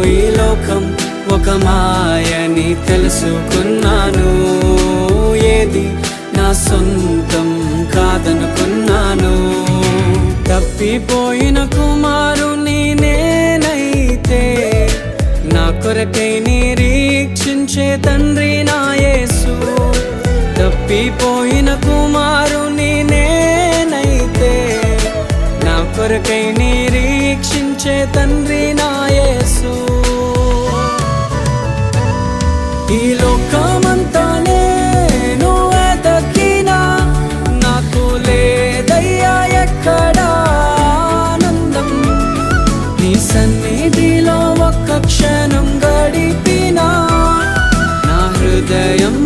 ఈ లోకం ఒక మాయని తెలుసుకున్నాను. ఏది నా సొంతం కాదనుకున్నాను. తప్పిపోయిన కుమారుని నేనైతే నా కొరకై నిరీక్షించే తండ్రి నా యేసు. తప్పిపోయిన కుమారుని నేనైతే నా కొరకై నిరీక్షించే తండ్రి నా యేసు. ఈ లోకమంతా నేను వెతకినా నాకు లేదయ్యా ఎక్కడా ఆనందం. నీ సన్నిధిలో ఒక్క క్షణం గడిపినా నా హృదయం